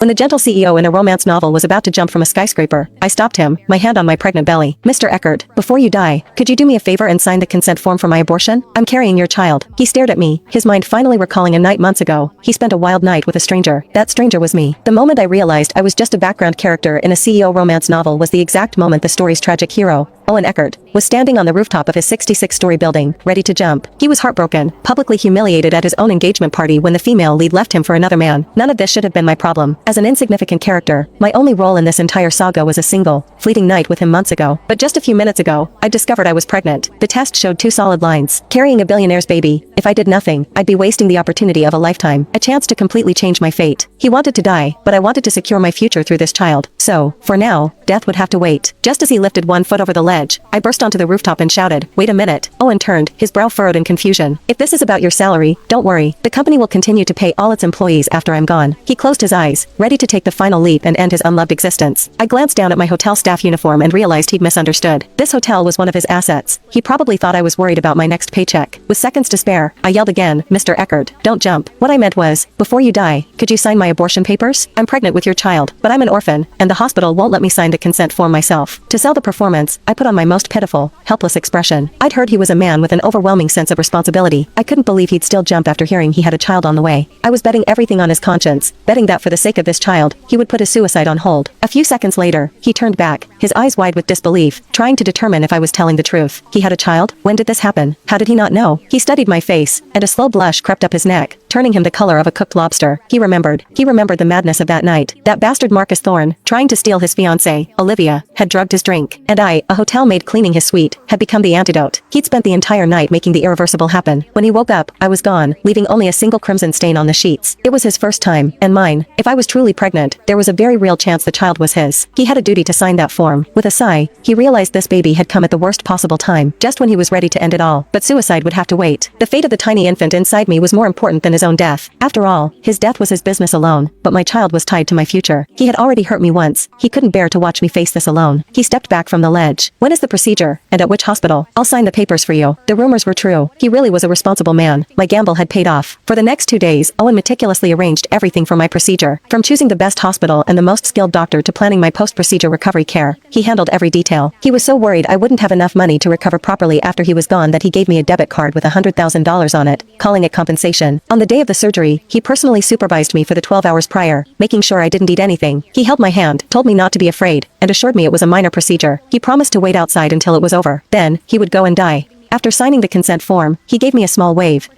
When the gentle CEO in a romance novel was about to jump from a skyscraper, I stopped him, my hand on my pregnant belly. Mr. Eckert, before you die, could you do me a favor and sign the consent form for my abortion? I'm carrying your child. He stared at me, his mind finally recalling a night months ago. He spent a wild night with a stranger. That stranger was me. The moment I realized I was just a background character in a CEO romance novel was the exact moment the story's tragic hero, Owen Eckert, was standing on the rooftop of his 66-story building, ready to jump. He was heartbroken, publicly humiliated at his own engagement party when the female lead left him for another man. None of this should have been my problem. As an insignificant character, my only role in this entire saga was a single, fleeting night with him months ago. But just a few minutes ago, I discovered I was pregnant. The test showed 2 solid lines. Carrying a billionaire's baby. If I did nothing, I'd be wasting the opportunity of a lifetime. A chance to completely change my fate. He wanted to die, but I wanted to secure my future through this child. So, for now, death would have to wait. Just as he lifted one foot over the ledge, I burst onto the rooftop and shouted, "Wait a minute." Owen turned, his brow furrowed in confusion. "If this is about your salary, don't worry. The company will continue to pay all its employees after I'm gone." He closed his eyes, ready to take the final leap and end his unloved existence. I glanced down at my hotel staff uniform and realized he'd misunderstood. This hotel was one of his assets. He probably thought I was worried about my next paycheck. With seconds to spare, I yelled again, "Mr. Eckert, don't jump." What I meant was, before you die, could you sign my abortion papers? I'm pregnant with your child, but I'm an orphan, and the hospital won't let me sign the consent form myself. To sell the performance, I put on my most pitiful, helpless expression. I'd heard he was a man with an overwhelming sense of responsibility. I couldn't believe he'd still jump after hearing he had a child on the way. I was betting everything on his conscience, betting that for the sake of this child, he would put his suicide on hold. A few seconds later, he turned back, his eyes wide with disbelief, trying to determine if I was telling the truth. He had a child? When did this happen? How did he not know? He studied my face, and a slow blush crept up his neck, turning him the color of a cooked lobster. He remembered the madness of that night. That bastard Marcus Thorne, trying to steal his fiancée, Olivia, had drugged his drink. And I, a hotel maid cleaning his suite, had become the antidote. He'd spent the entire night making the irreversible happen. When he woke up, I was gone, leaving only a single crimson stain on the sheets. It was his first time, and mine. If I was truly pregnant, there was a very real chance the child was his. He had a duty to sign that form. With a sigh, he realized this baby had come at the worst possible time, just when he was ready to end it all. But suicide would have to wait. The fate of the tiny infant inside me was more important than his own death. After all, his death was his business alone, but my child was tied to my future. He had already hurt me once. He couldn't bear to watch me face this alone. He stepped back from the ledge. "When is the procedure? And at which hospital?" "I'll sign the papers for you." The rumors were true. He really was a responsible man. My gamble had paid off. For the next 2 days, Owen meticulously arranged everything for my procedure. From choosing the best hospital and the most skilled doctor to planning my post-procedure recovery care, he handled every detail. He was so worried I wouldn't have enough money to recover properly after he was gone that he gave me a debit card with $100,000 on it, calling it compensation. On the day of the surgery, he personally supervised me for the 12 hours prior, making sure I didn't eat anything. He held my hand, told me not to be afraid, and assured me it was a minor procedure. He promised to wait outside until it was over. Then, he would go and die. After signing the consent form, he gave me a small wave.